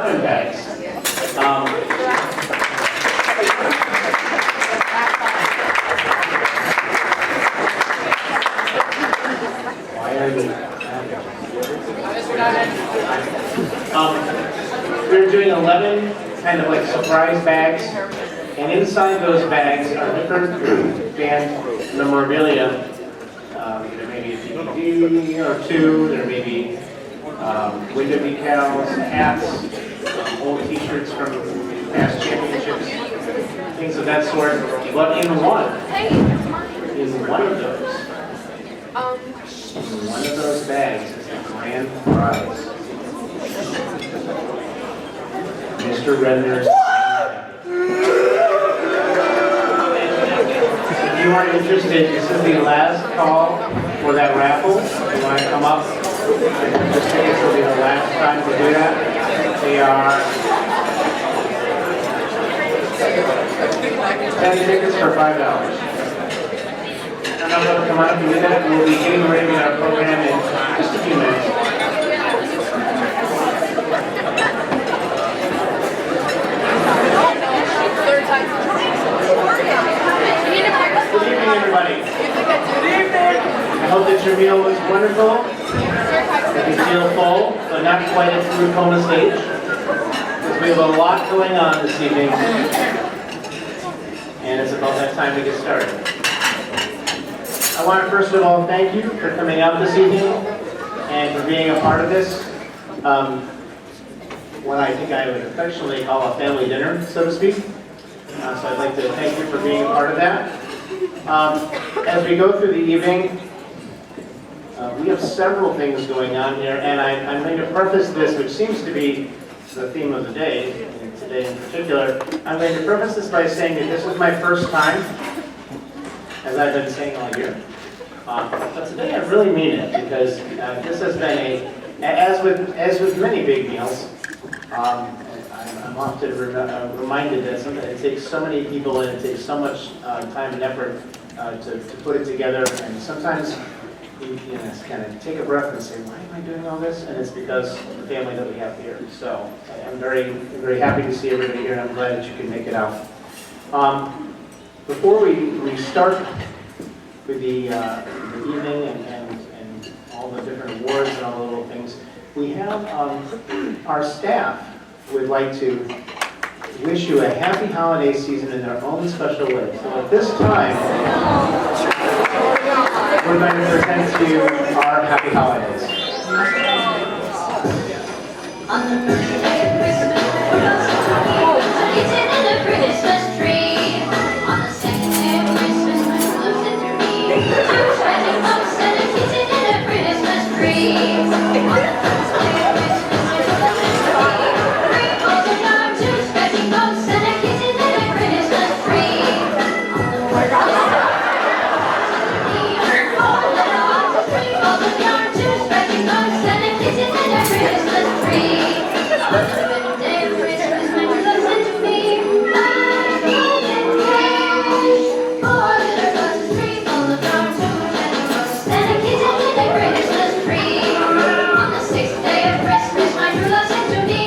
bags. Why are you? We're doing 11 kind of like surprise bags, and inside those bags are different band memorabilia. There may be a DVD or two, there may be window decals, hats, old t-shirts from past championships, things of that sort. But in one of those bags is the grand prize. Mr. Redner's. If you are interested, this is the last call for that raffle. If you want to come up, this tickets will be the last time to do that. They are 10 tickets for $5. And I'm going to come on up and do that. We'll be getting ready with our program in just a few minutes. Good evening, everybody. Good evening. I hope that your meal was wonderful. That you feel full, but not quite at the Kona stage. Because we have a lot going on this evening. And it's about that time to get started. I want to first of all thank you for coming out this evening and for being a part of this. What I think I would affectionately call a family dinner, so to speak. So I'd like to thank you for being a part of that. As we go through the evening, we have several things going on here, and I'm going to preface this, which seems to be the theme of the day, and today in particular. I'm going to preface this by saying that this is my first time, as I've been saying all year. But today I really mean it, because this has been as with many big meals, I'm often reminded that sometimes it takes so many people and it takes so much time and effort to put it together, and sometimes you kind of take a breath and say, why am I doing all this? And it's because of the family that we have here. So I'm very, very happy to see everybody here, and I'm glad that you can make it out. Before we start with the evening and all the different awards and all the little things, we have our staff would like to wish you a happy holiday season in their own special way. So at this time, we're going to present to you our happy holidays. On the first day of Christmas, in a Christmas tree. On the second day of Christmas, my love said to me, I'm shining bumps and a kitten in a Christmas tree. On the third day of Christmas, my love said to me, bring all the yarn to scratching bumps and a kitten in a Christmas tree. On the fourth day, all the yarn to scratching bumps and a kitten in a Christmas tree. On the fifth day of Christmas, my love said to me, I'm golden cage. 4 little buses, 3 full of yarn, 2 scratching bumps and a kitten in a Christmas tree. On the 6th day of Christmas, my true love said to me,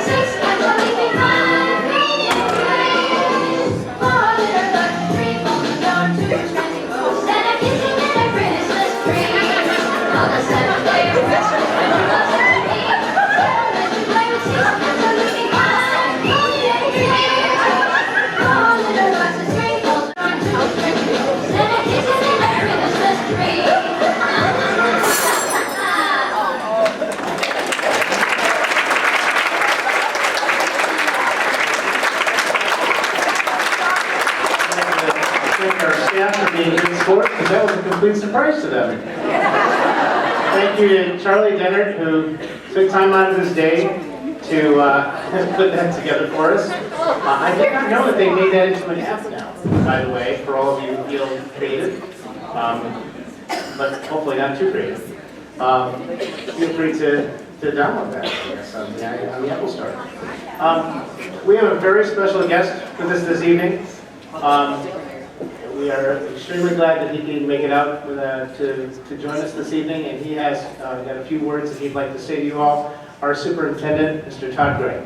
6 cats are leaving my golden cage. 4 little buses, 3 full of yarn, 2 scratching bumps and a kitten in a Christmas tree. On the 7th day of Christmas, my true love said to me, 7 to play with 6 cats are leaving my golden cage. 4 little buses, 3 full of yarn, 2 scratching bumps and a kitten in a Christmas tree. Thank our staff for being good sports, because that was a complete surprise to them. Thank you to Charlie Dennert, who took time out of his day to put that together for us. I did not know that they made that into an app now, by the way, for all of you who feel creative, but hopefully not too creative. Feel free to download that, I guess, on the Apple Store. We have a very special guest with us this evening. We are extremely glad that he can make it out to join us this evening, and he has got a few words that he'd like to say to you all. our superintendent, Mr. Todd Gray.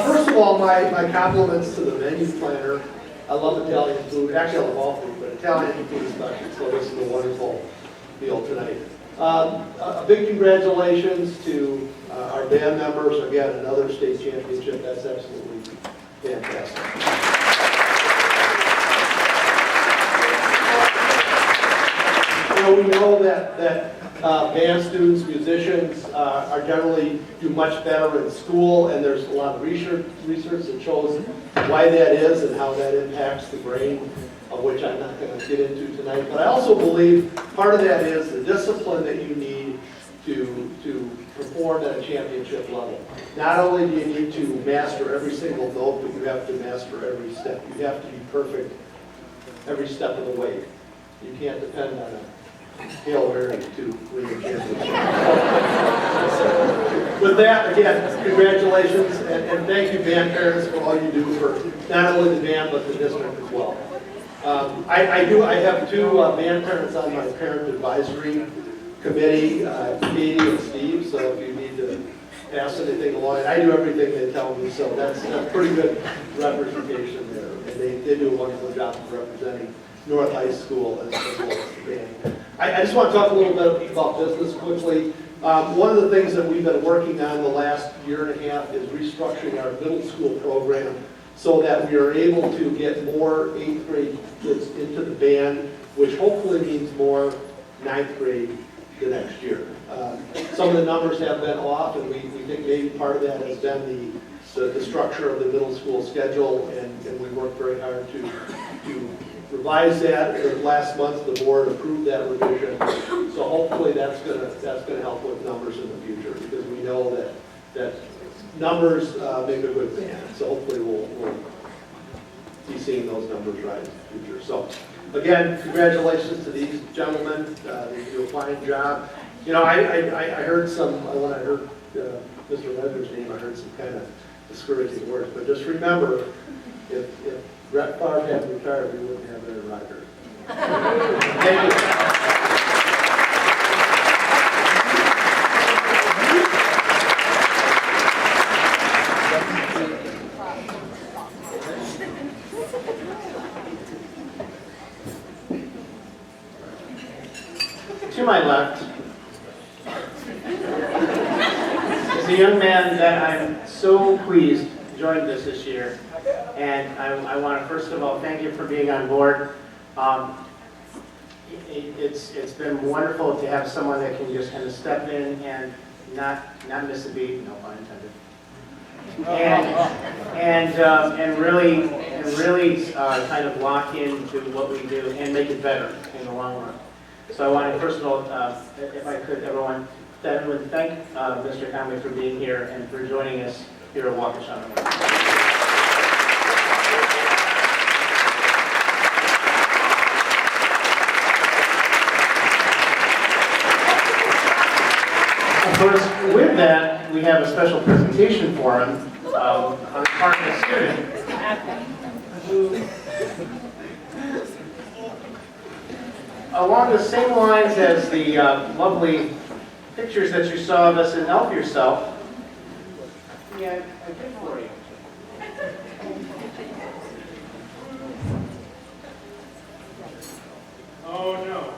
First of all, my compliments to the menu planner. I love Italian food. Actually, I love all food, but Italian food especially. So this is a wonderful meal tonight. A big congratulations to our band members. Again, another state championship. That's absolutely fantastic. We know that band students, musicians are generally do much better in school, and there's a lot of research that shows why that is and how that impacts the brain, which I'm not going to get into tonight. But I also believe part of that is the discipline that you need to perform at a championship level. Not only do you need to master every single note, but you have to master every step. You have to be perfect every step of the way. You can't depend on a Hail Mary to win the championship. With that, again, congratulations, and thank you, band parents, for all you do for not only the band, but the district as well. I have two band parents on my parent advisory committee, Katie and Steve, so if you need to pass anything along, I do everything they tell me, so that's pretty good representation there, and they do a wonderful job of representing North High School as well as the band. I just want to talk a little bit about business quickly. One of the things that we've been working on the last year and a half is restructuring our middle school program so that we are able to get more 8th grade kids into the band, which hopefully means more 9th grade the next year. Some of the numbers have been off, and we think maybe part of that has been the structure of the middle school schedule, and we worked very hard to revise that. Last month, the board approved that revision, so hopefully that's going to help with numbers in the future, because we know that numbers make a good band. So hopefully we'll be seeing those numbers rise in the future. So again, congratulations to these gentlemen. They do a fine job. You know, I heard when I heard Mr. Ledger's name, I heard some kind of discouraging words, but just remember, if Brett Favre had retired, we wouldn't have Aaron Rodgers. Thank you. To my left is a young man that I'm so pleased joined us this year. And I want to first of all thank you for being on board. It's been wonderful to have someone that can just kind of step in and not miss a beat, no pun intended, and really kind of lock into what we do and make it better in the long run. So I want to first of all, if I could, everyone thank Mr. Conway for being here and for joining us here at Waukesha. Of course, with that, we have a special presentation for him on the part of a student who, along the same lines as the lovely pictures that you saw of us in Help Yourself, we had a gift for you. Oh no.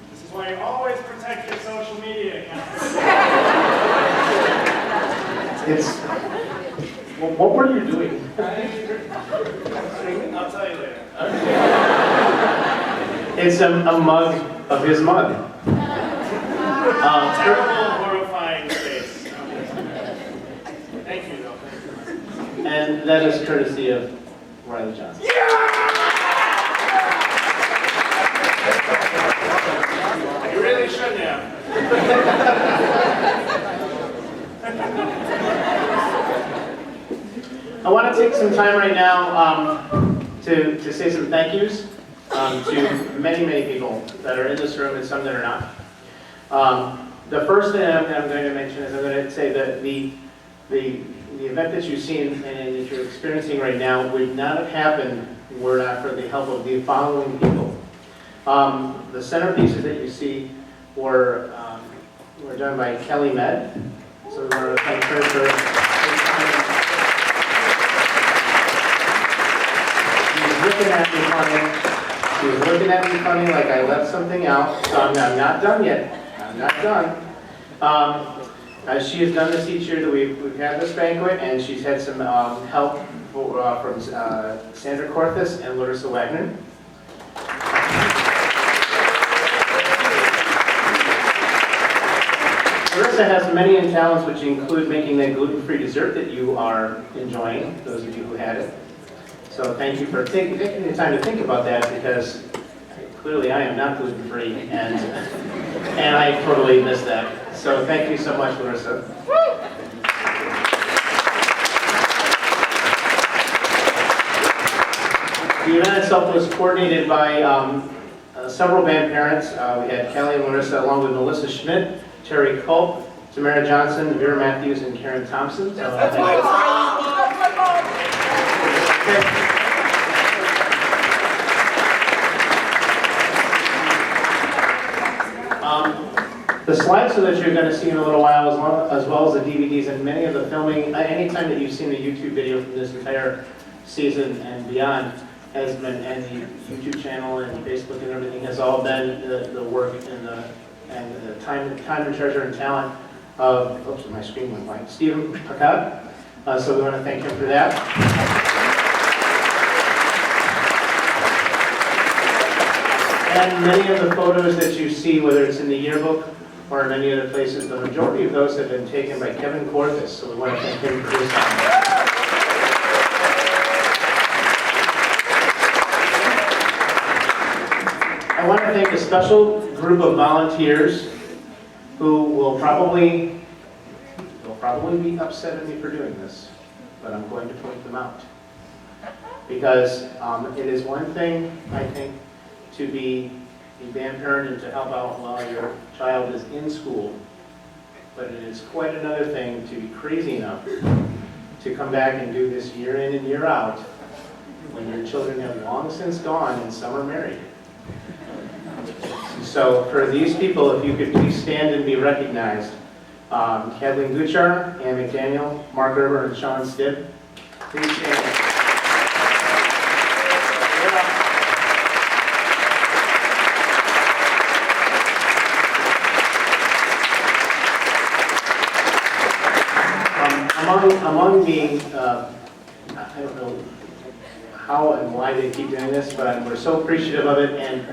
This is why you always protect your social media accounts. Well, what were you doing? I'll tell you later. It's a mug of his mug. Terrible, horrifying face. Thank you, though. Thank you. And that is courtesy of Riley Johnson. You really shouldn't have. I want to take some time right now to say some thank yous to many people that are in this room and some that are not. The first thing I'm going to mention is I'm going to say that the the event that you've seen and that you're experiencing right now would not have happened were it not for the help of the following people. The centerpieces that you see were done by Kelly Med. So we want to thank her for She was looking at me funny. She was looking at me funny like I left something out. So I'm not done yet. I'm not done. She has done this each year that we've had this banquet, and she's had some help from Sandra Corthus and Larissa Wagner. Larissa has many talents, which include making that gluten-free dessert that you are enjoying, those of you who had it. So thank you for taking the time to think about that, because clearly I am not gluten-free, and I totally missed that. So thank you so much, Larissa. The event itself was coordinated by several band parents. We had Kelly and Larissa, along with Melissa Schmidt, Terry Culp, Tamara Johnson, Vera Matthews, and Karen Thompson. So, the slides that you're going to see in a little while, as well as the DVDs and many of the filming, anytime that you've seen the YouTube video from this entire season and beyond, has been, and the YouTube channel and Facebook and everything has all been the work and the time and treasure and talent of, oops, my screen went blank, Stephen Pacat. So we want to thank him for that. And many of the photos that you see, whether it's in the yearbook or in many other places, the majority of those have been taken by Kevin Corthus. So we want to thank him for his time. I want to thank a special group of volunteers who will probably be upset at me for doing this, but I'm going to point them out. Because it is one thing, I think, to be a band parent and to help out while your child is in school, but it is quite another thing to be crazy enough to come back and do this year in and year out when your children have long since gone and some are married. So for these people, if you could please stand and be recognized. Kathleen Guchar, Ann McDaniel, Mark Gerber, and Sean Stibb. Please stand. Among the, I don't know how and why they keep doing this, but we're so appreciative of it, and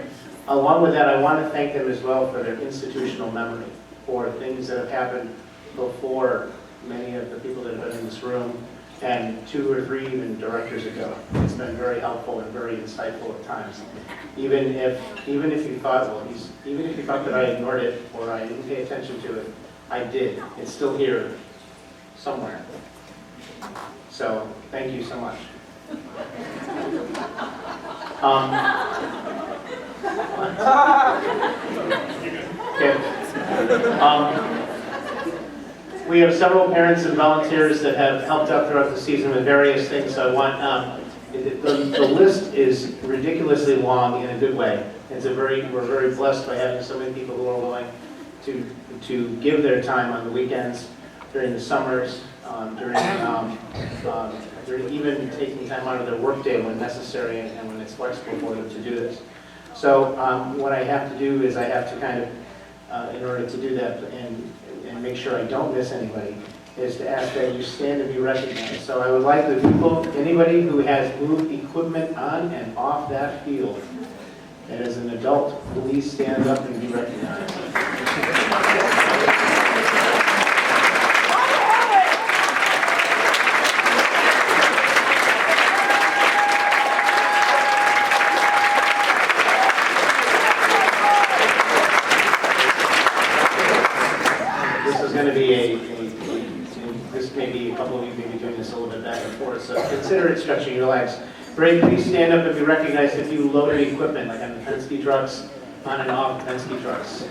along with that, I want to thank them as well for their institutional memory, for things that have happened before many of the people that have been in this room, and 2 or 3 even directors ago. It's been very helpful and very insightful at times. Even if you thought, even if you thought that I ignored it or I didn't pay attention to it, I did. It's still here somewhere. So thank you so much. Okay. We have several parents and volunteers that have helped out throughout the season with various things. So I want the list is ridiculously long in a good way. We're very blessed by having so many people who are willing to give their time on the weekends, during the summers, during even taking time out of their workday when necessary and when it's flexible for them to do this. So what I have to do is I have to kind of, in order to do that and make sure I don't miss anybody, is to ask that you stand and be recognized. So I would like the people, anybody who has moved equipment on and off that field, and as an adult, please stand up and be recognized. This may be a couple of you may be doing this a little bit back and forth, so consider it stretching your legs. Ray, please stand up and be recognized if you loaded equipment, like on the Penske trucks, on and off Penske trucks.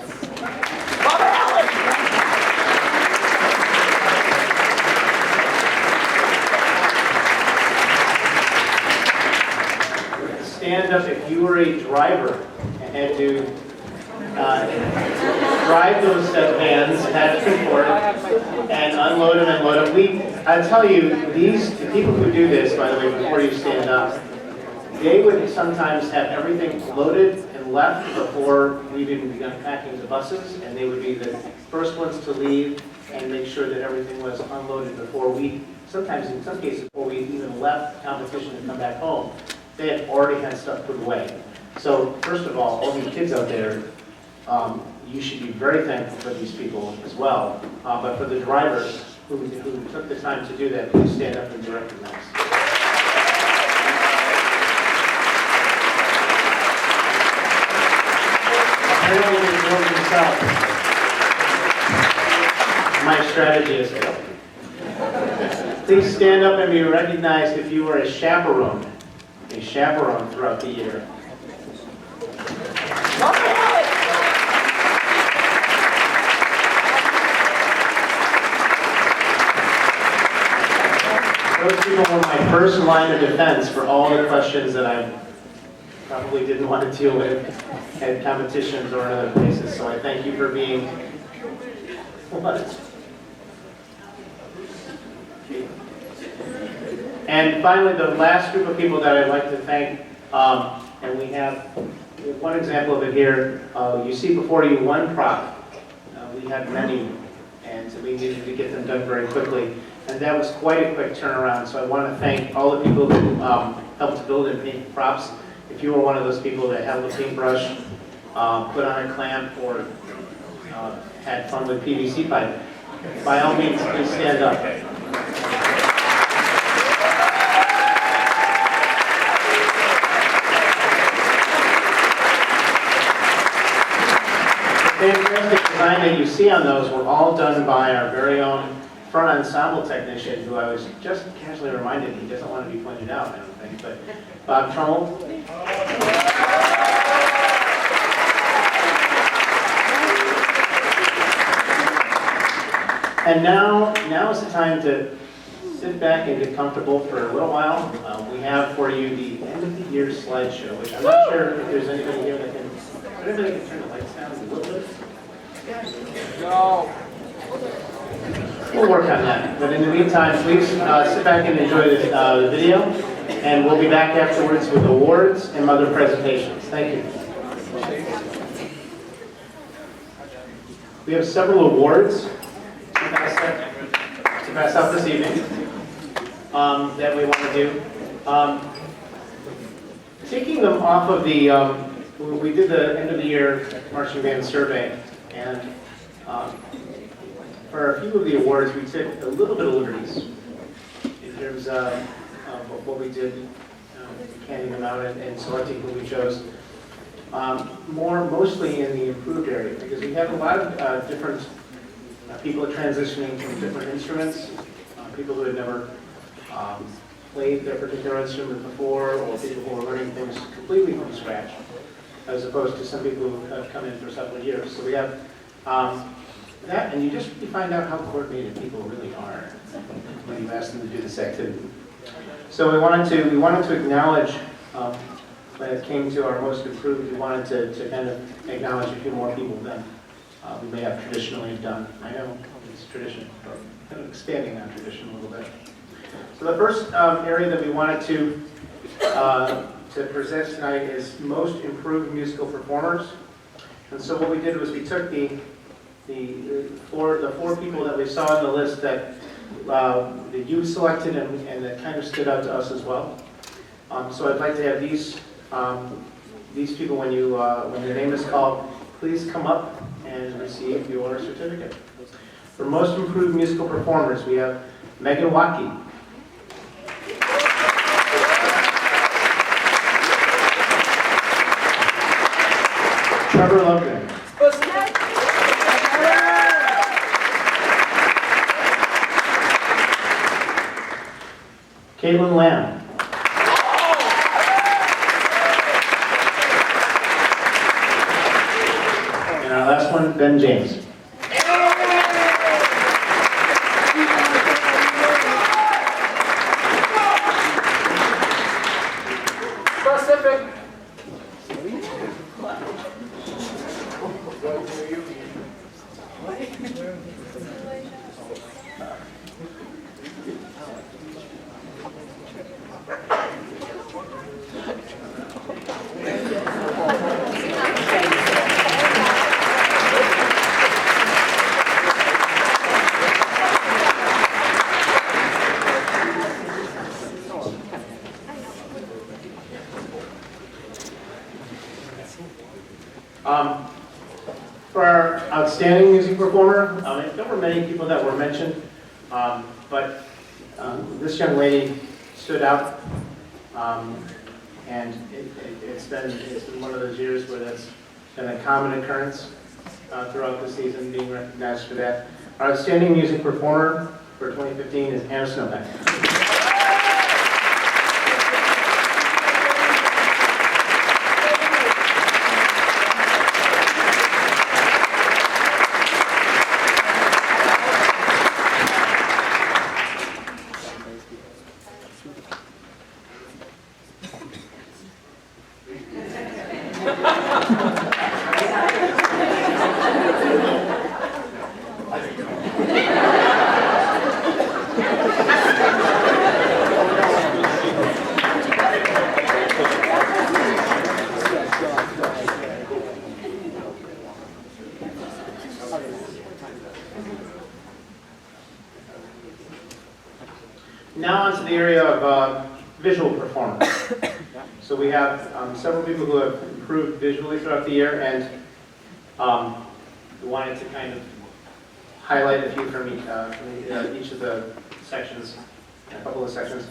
stand up if you were a driver and had to drive those vans back and forth and unload them and load them. I tell you, the people who do this, by the way, before you stand up, they would sometimes have everything loaded and left before we've even begun packing the buses, and they would be the first ones to leave and make sure that everything was unloaded before we, sometimes in some cases, before we even left competition to come back home. They had already had stuff put away. So first of all you kids out there, you should be very thankful for these people as well. But for the drivers who took the time to do that, please stand up and be recognized. Apparently they drove themselves. My strategy is failed. Please stand up and be recognized if you are a chaperone throughout the year. Those people were my first line of defense for all the questions that I probably didn't want to deal with at competitions or in other places. So I thank you for being what? And finally, the last group of people that I'd like to thank, and we have one example of it here. You see before you one prop. We had many, and so we needed to get them done very quickly. And that was quite a quick turnaround, so I want to thank all the people who helped build and paint props. If you were one of those people that held a paintbrush, put on a clamp, or had fun with PVC pipe, by all means, please stand up. The fantastic design that you see on those were all done by our very own front ensemble technician, who I was just casually reminded he doesn't want to be pointed out, I don't think, but Bob Trummel. And now is the time to sit back and get comfortable for a little while. We have for you the end of the year slideshow, which I'm not sure if there's anybody here that can, turn the lights down a little bit? No. We'll work on that. But in the meantime, please sit back and enjoy the video, and we'll be back afterwards with awards and other presentations. Thank you. We have several awards to pass out this evening that we want to do. Taking them off of the, we did the end of the year marching band survey, and for a few of the awards, we took a little bit of liberties in terms of what we did, handing them out and selecting who we chose. Mostly in the improved area, because we have a lot of different people transitioning from different instruments, people who had never played their particular instrument before, or people who are learning things completely from scratch, as opposed to some people who have come in for several years. So we have that, and you find out how coordinated people really are when you ask them to do this activity. So we wanted to acknowledge, when it came to our most improved, we wanted to kind of acknowledge a few more people than we may have traditionally done. I know it's tradition, but kind of expanding on tradition a little bit. So the first area that we wanted to present tonight is most improved musical performers. And so what we did was we took the four people that we saw on the list that you selected and that kind of stood out to us as well. So I'd like to have these people, when your name is called, please come up and receive your certificate. For most improved musical performers, we have Megan Watkey. Trevor Logan. Caitlin Lamb. And our last one, Ben James. Pacific. For our outstanding music performer, there were many people that were mentioned, but this young lady stood out, and it's been one of those years where that's been a common occurrence throughout the season, being recognized for that. Our outstanding music performer for 2015 is Anna Snowbeck. Now on to the area of visual performance. So we have several people who have improved visually throughout the year, and we wanted to kind of highlight a few from each of the sections, a couple of sections.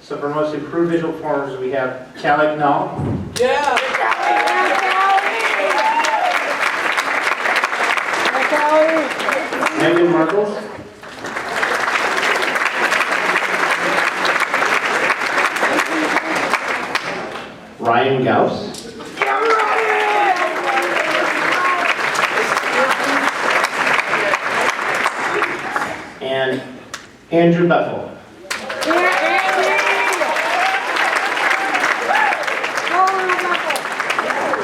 So for most improved visual performers, we have Callie Knoll. Yeah! Megan Markles. Ryan Gauss. And Andrew Bethel.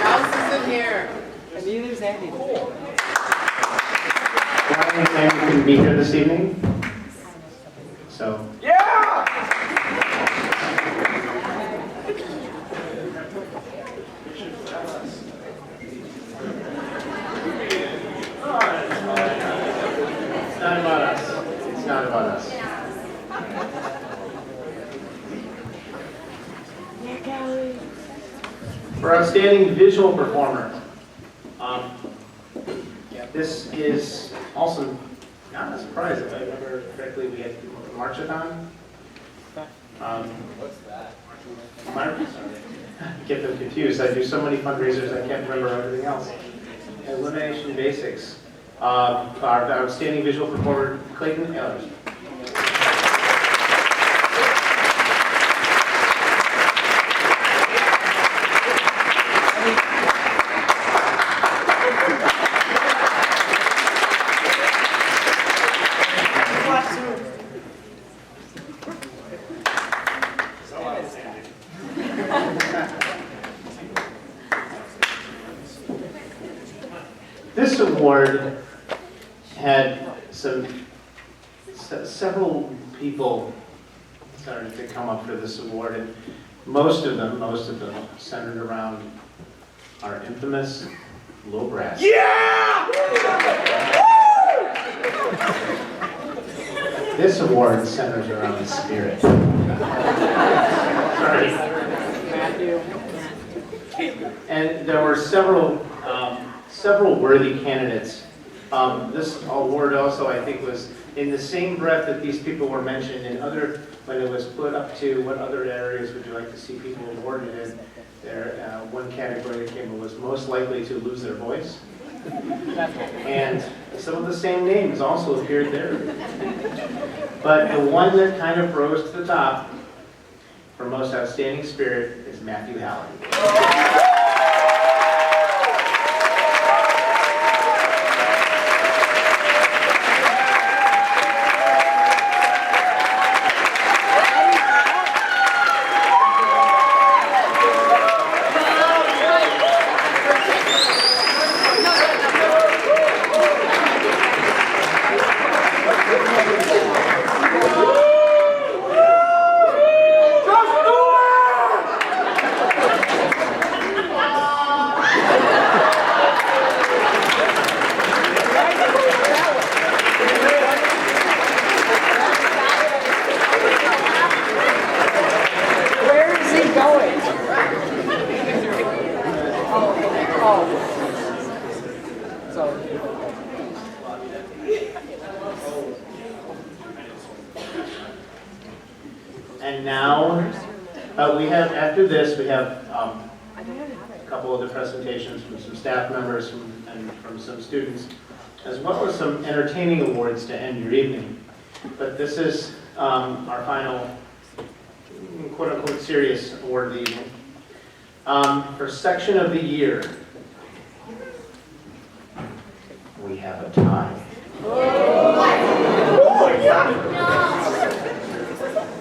Gauss is in here. And neither's Andy. Ryan and Andy couldn't be here this evening. So. It's not about us. It's not about us. For outstanding visual performer, this is also not a surprise. If I remember correctly, we had Marchathon. What's that? Get them confused. I do so many fundraisers, I can't remember everything else. Elimination Basics. Our outstanding visual performer, Clayton Ehlers. This award had several people started to come up for this award, and most of them centered around our infamous low brass. Yeah! This award centers around the spirit. Sorry. Matthew. And there were several worthy candidates. This award also, I think, was in the same breath that these people were mentioned in other, when it was put up to what other areas would you like to see people awarded in, there, one category that came up was most likely to lose their voice. And some of the same names also appeared there. But the one that kind of rose to the top for most outstanding spirit is Matthew Hallen. now, we have, after this, we have a couple of the presentations from some staff members and from some students, as well as some entertaining awards to end your evening. But this is our final quote-unquote serious award of the evening. For section of the year, we have a tie.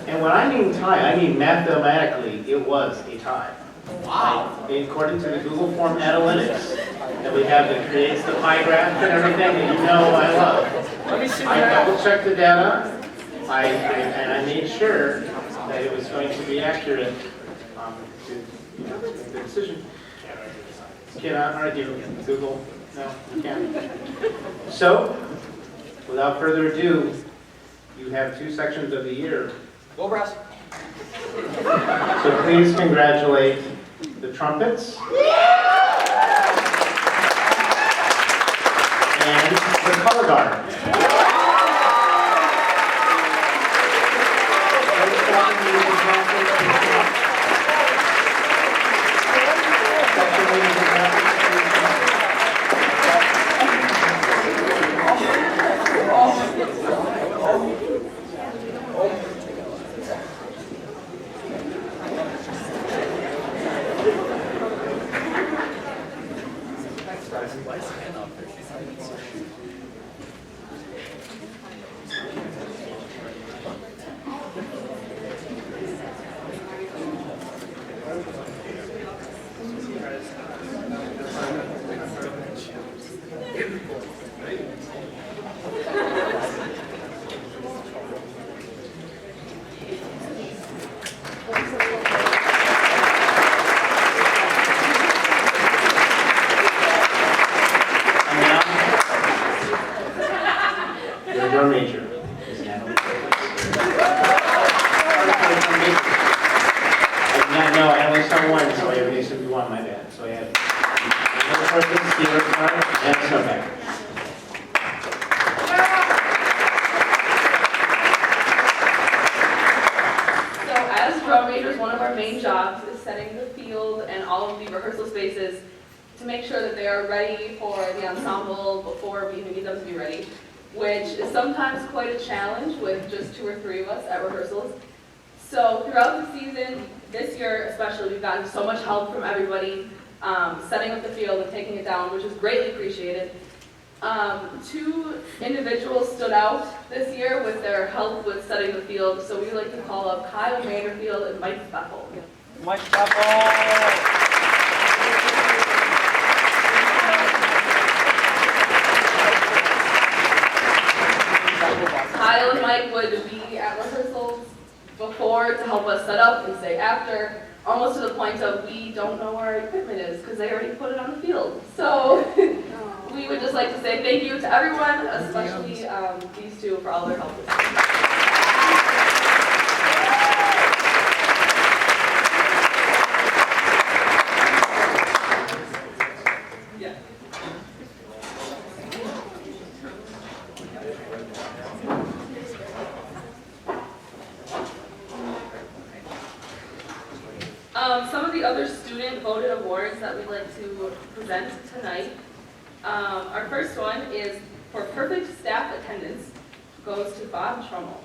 And when I mean tie, I mean mathematically, it was a tie. Wow. According to the Google Form analytics that we have that creates the pie graph and everything that you know I love. I double-checked the data, and I made sure that it was going to be accurate to make the decision. Cannot argue. Google, no, you can't. So, without further ado, you have two sections of the year. Go Brass. So please congratulate the trumpets and the color guard. Your major is Natalie. No, I only saw one, so I have basically one, my bad. So I have another person, Steelers card, and a snowback. So as drum majors, one of our main jobs is setting the field and all of the rehearsal spaces to make sure that they are ready for the ensemble before we even need them to be ready, which is sometimes quite a challenge with just 2 or 3 of us at rehearsals. So throughout the season, this year especially, we've gotten so much help from everybody, setting up the field and taking it down, which is greatly appreciated. 2 individuals stood out this year with their help with setting the field, so we like to call up Kyle Maderfield and Mike Bethel. Mike Bethel. Kyle and Mike would be at rehearsals before to help us set up and stay after, almost to the point of we don't know where our equipment is because they already put it on the field. So we would just like to say thank you to everyone, especially these 2 for all their help this year. Some of the other student-voted awards that we'd like to present tonight. Our first one is for perfect staff attendance, goes to Bob Trummel.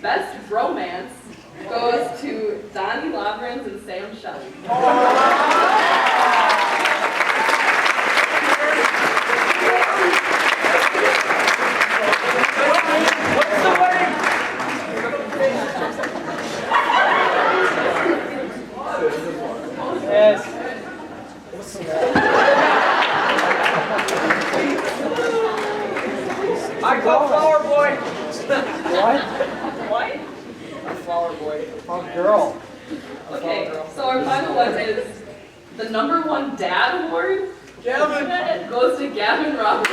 Best romance goes to Donnie Lovrins and Sam Shelley. Yes. I call Flower Boy. What? What? A flower boy. Oh, girl. Okay, so our final one is the #1 Dad Award Gavin. Goes to Gavin Roberts.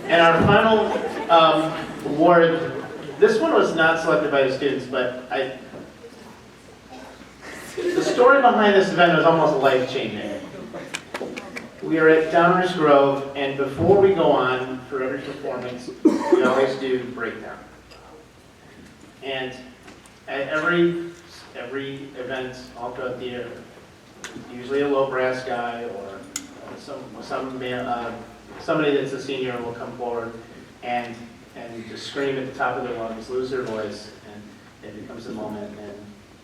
And our final award, this one was not selected by the students, but the story behind this event was almost life-changing. We are at Downers Grove, and before we go on for every performance, we always do breakdown. And at every event all throughout the year, usually a low brass guy or somebody that's a senior will come forward and just scream at the top of their lungs, lose their voice, and it becomes a moment, and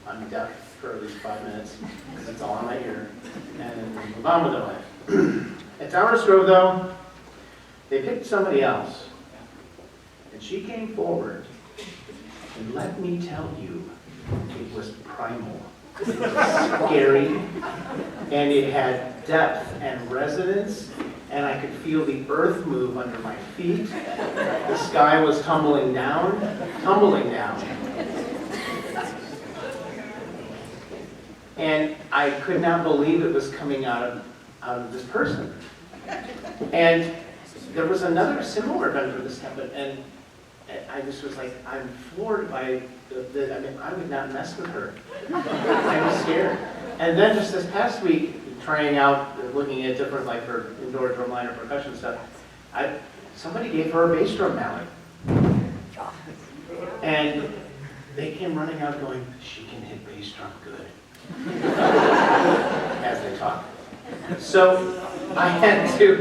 I'm deaf for at least 5 minutes because it's all in my ear, and then we move on with their life. At Downers Grove, though, they picked somebody else, and she came forward, and let me tell you, it was primal. It was scary, and it had depth and resonance, and I could feel the earth move under my feet. The sky was tumbling down. And I could not believe it was coming out of this person. And there was another similar event where this happened, and I just was like, I'm floored by I would not mess with her. I was scared. And then just this past week, trying out, looking at different, like her indoor drumline or percussion stuff, somebody gave her a bass drum mallet. And they came running out going, she can hit bass drum good. As they talk. So I had to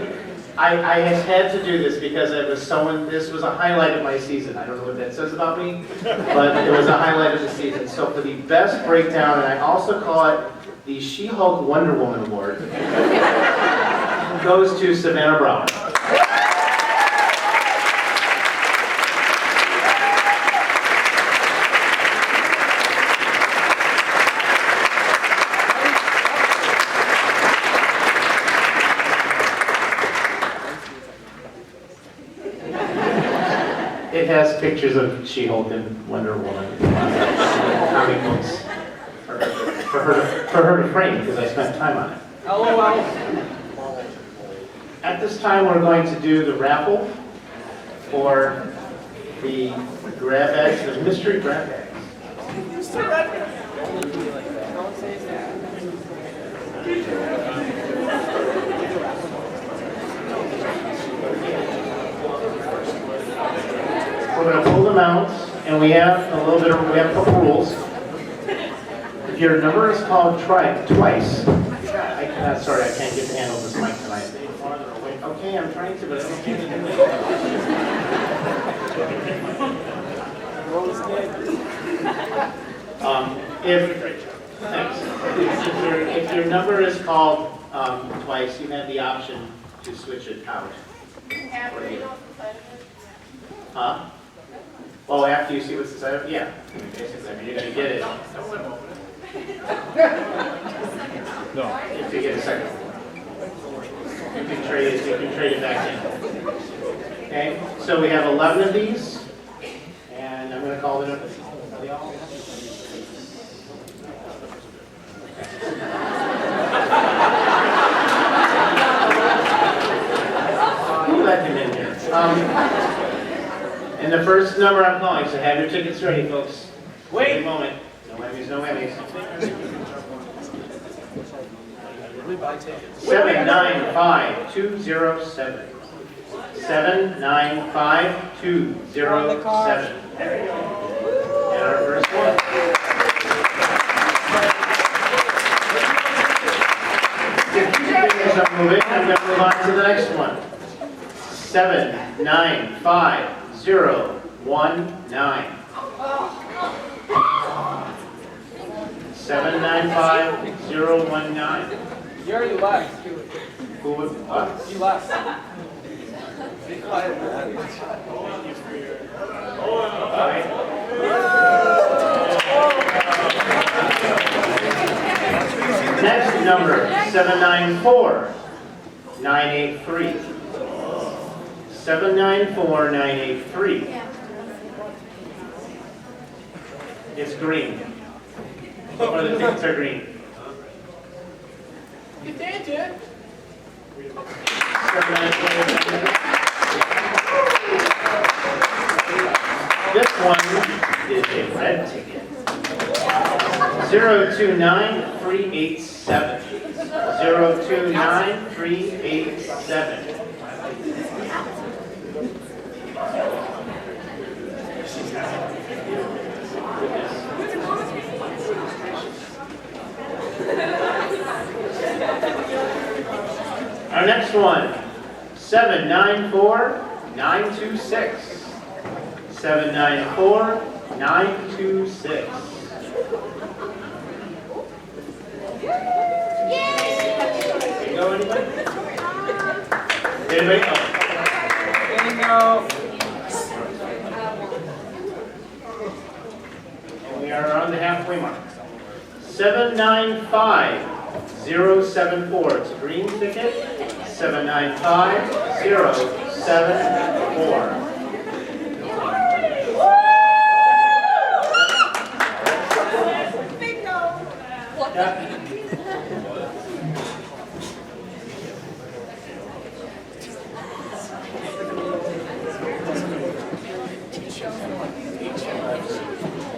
do this because this was a highlight of my season. I don't know what that says about me, but it was a highlight of the season. So for the best breakdown, and I also call it the She-Hulk Wonder Woman Award, goes to Savannah Brown. It has pictures of She-Hulk and Wonder Woman comic books for her to frame because I spent time on it. LOL. At this time, we're going to do the raffle for the grab bags, the mystery grab bags. We're going to pull them out, and we have a couple rules. If your number is called twice, I can't get the handle of this mic tonight. Okay, I'm trying to, but I don't get it. If your number is called twice, you have the option to switch it out. Huh? Oh, after you see what's inside of it? Yeah. Basically, I mean, you're going to get it. No. If you get a second one. You can trade it back in. Okay? So we have 11 of these, and I'm going to call it up. Who let him in here? And the first number I'm calling, so have your tickets ready, folks. Wait a moment. No whammies, no whammies. 795207. 795207. And our first one. If you fingers are moving, I'm going to move on to the next one. 795019. 795019. You already left. Who would, what? You left. Next number, 794-983. 794-983. It's green. One of the tickets are green. You did it. This one is a red ticket. 029387. 029387. Our next one, 794-926. 794-926. Did go anybody? Did anybody? Oh. Bingo. And we are on the halfway mark. 795-074. It's a green ticket. 795-074.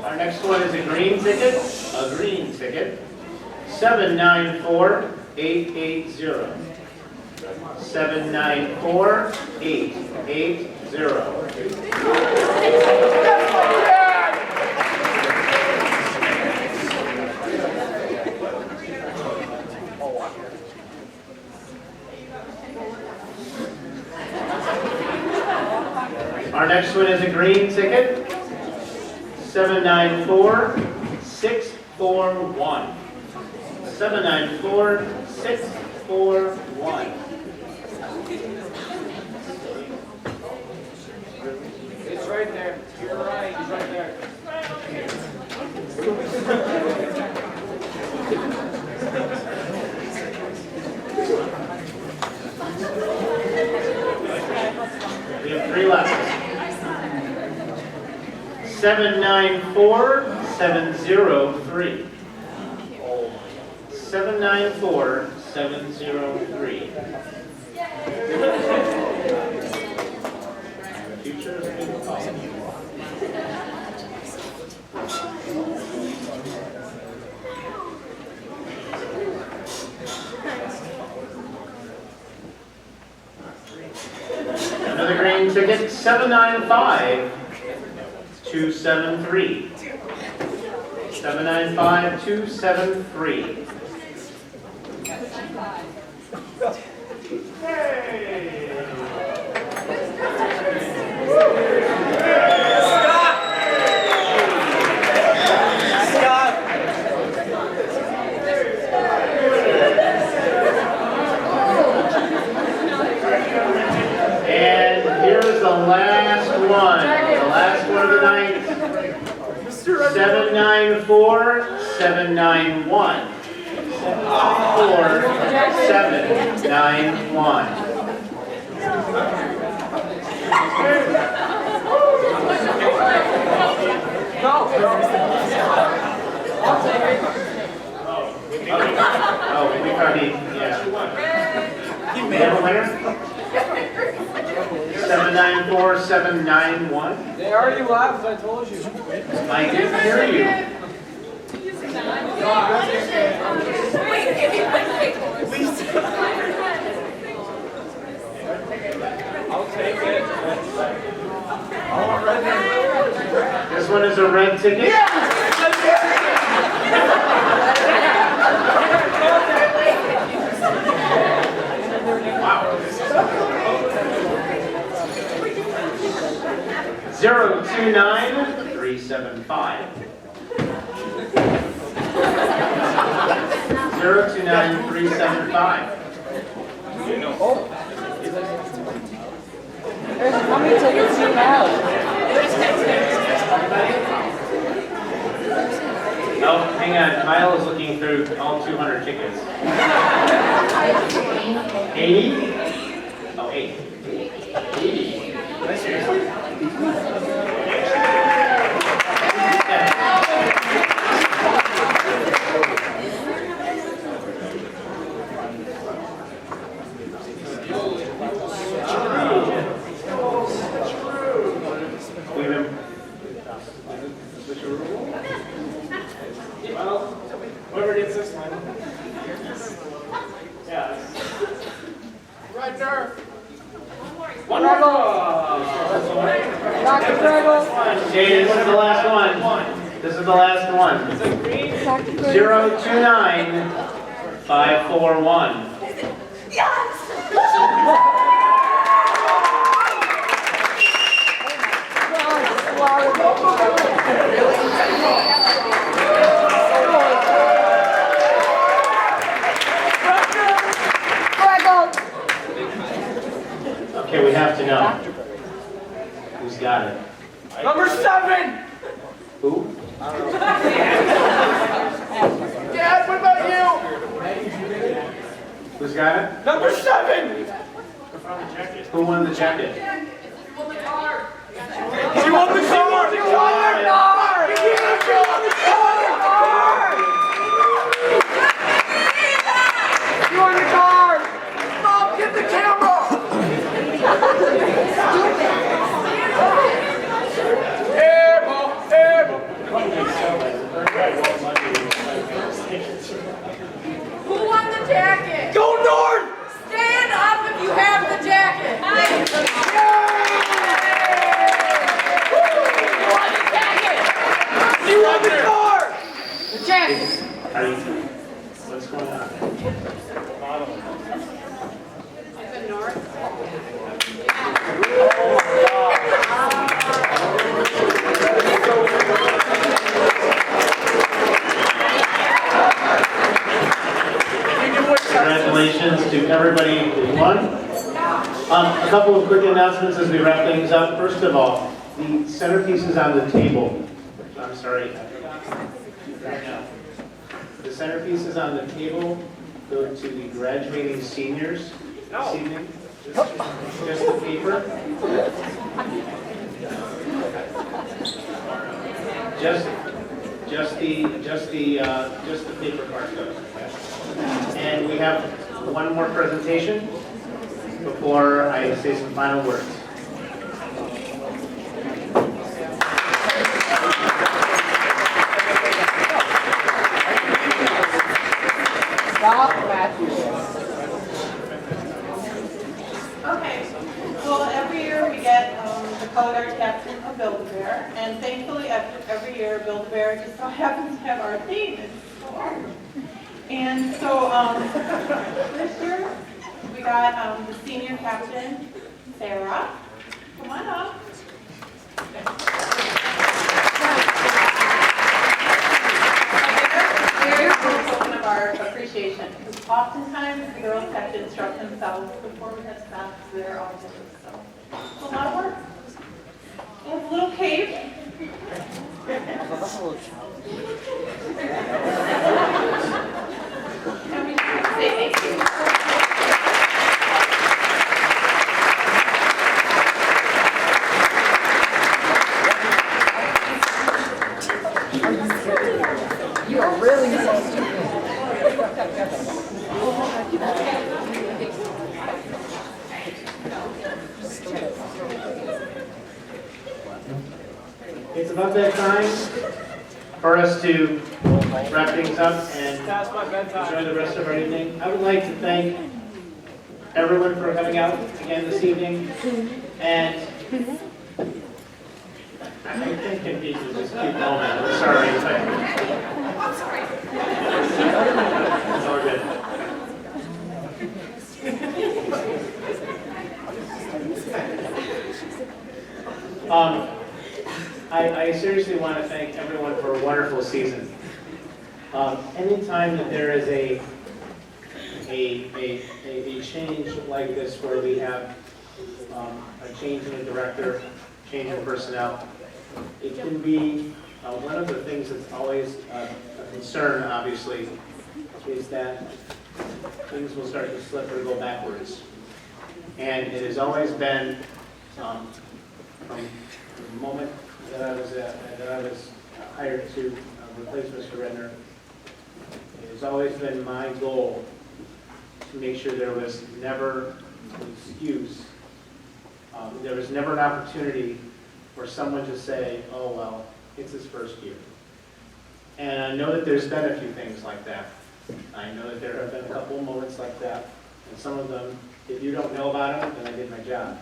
Our next one is a green ticket. A green ticket. 794-880. 794-880. Our next one is a green ticket. 794-641. 794-641. It's right there. You're right. He's right there. We have three left. 794-703. 794-703. Future is good call. Another green ticket, 795-273. 795-273. And here's the last one of the night. 794-791. 794-791. Oh, we probably, yeah. We have a winner? 794-791. They already laughed. I told you. I didn't hear you. I'll take it. This one is a red ticket. Wow. 029-375. 029-375. How many tickets do you have? Oh, hang on, Kyle is looking through all 200 tickets. 80? Oh, 8. 80. Seriously? Well, whoever gets this one. Yeah. Right there. One more. Dr. Gregor. Okay, this is the last one. This is the last one. Dr. Gregor. 029541. Okay, we have to know. Who's got it? Number 7. Who? Dad, what about you? Who's got it? Number 7. Who won the jacket? She won the car. She won the car. You won the car! Mom, get the camera! Who won the jacket? Go North! Stand up if you have the jacket. You won the jacket! You won the car! The jacket. Are you? What's going on? The north. Congratulations to everybody who won. A couple of quick announcements as we wrap things up. First of all, the centerpieces on the table. I'm sorry. The centerpieces on the table go to the graduating seniors this evening. Just the paper. Just the paper part goes. And we have one more presentation before I say some final words. Stop, Matthew. Okay, well, every year we get the colored art captain of Build-A-Bear, and thankfully every year Build-A-Bear just so happens to have our theme. It's so awesome. And so this year we got the senior captain, Sarah. Come on up. Here's a token of our appreciation, because oftentimes the girls have to instruct themselves before we have stopped their auditions, so it's a lot of work. We have a little cave. And we just want to say thank you. You are really so stupid. It's about that time for us to wrap things up and enjoy the rest of our evening. I would like to thank everyone for coming out again this evening. And I think if you could just keep going. I'm sorry. I'm sorry. It's all good. I seriously want to thank everyone for a wonderful season. Anytime that there is a change like this where we have a change in a director, change in personnel. It can be, one of the things that's always a concern, obviously, is that things will start to slip or go backwards. And it has always been, from the moment that I was hired to replace Mr. Redner, it has always been my goal to make sure there was never an excuse. There was never an opportunity for someone to say, oh, well, it's his first year. And I know that there's been a few things like that. I know that there have been a couple of moments like that. And some of them, if you don't know about them, then I did my job.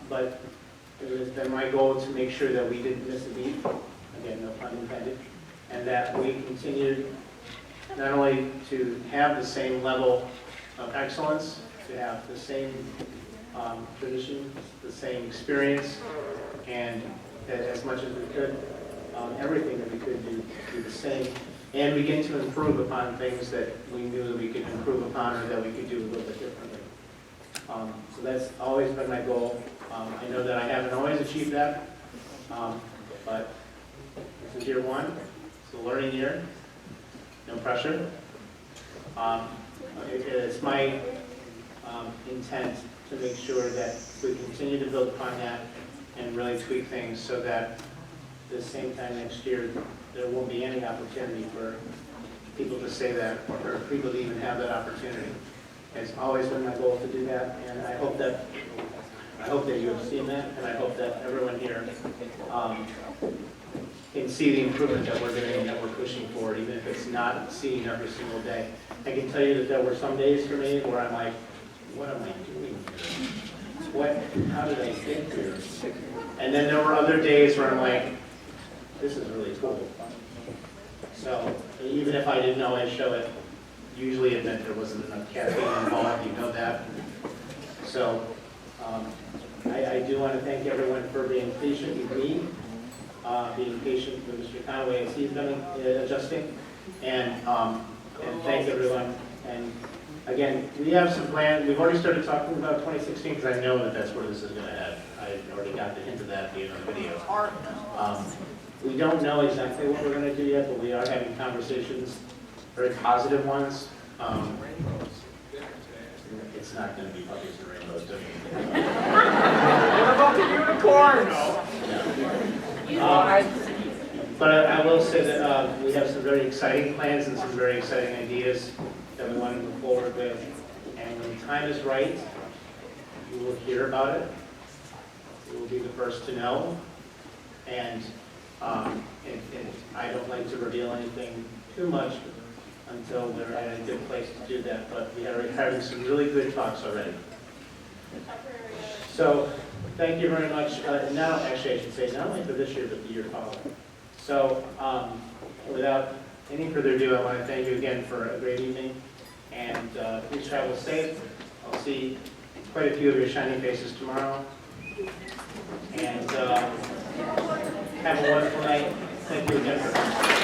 But it has been my goal to make sure that we didn't miss a beat. Again, no pun intended. And that we continued not only to have the same level of excellence, to have the same tradition, the same experience, and as much as we could, everything that we could do the same, and begin to improve upon things that we knew that we could improve upon or that we could do a little bit differently. So that's always been my goal. I know that I haven't always achieved that, but this is year one. It's a learning year. No pressure. It's my intent to make sure that we continue to build upon that and really tweak things so that at the same time next year, there won't be any opportunity for people to say that or people to even have that opportunity. It's always been my goal to do that, and I hope that you have seen that, and I hope that everyone here can see the improvement that we're doing and that we're pushing forward, even if it's not seen every single day. I can tell you that there were some days for me where I'm like, what am I doing here? How did I get here? And then there were other days where I'm like, this is really cool. So even if I didn't always show it, usually it meant there wasn't enough caffeine involved, you know that. So I do want to thank everyone for being patient with me, being patient with Mr. Conway as he's been adjusting, and thank everyone. And again, we have some plans. We've already started talking about 2016 because I know that that's where this is going to head. I already got the hint of that at the end of the video. We don't know exactly what we're going to do yet, but we are having conversations, very positive ones. It's not going to be puppies and rainbows, definitely. What about the unicorns? But I will say that we have some very exciting plans and some very exciting ideas that we want to move forward with. And when the time is right, you will hear about it. You will be the first to know. And I don't like to reveal anything too much until we're at a good place to do that. But we are having some really good talks already. So thank you very much. Now, actually, I should say not only for this year, but the year following. So without any further ado, I want to thank you again for a great evening. And please travel safe. I'll see quite a few of your shiny faces tomorrow. And have a wonderful night. Thank you again for coming.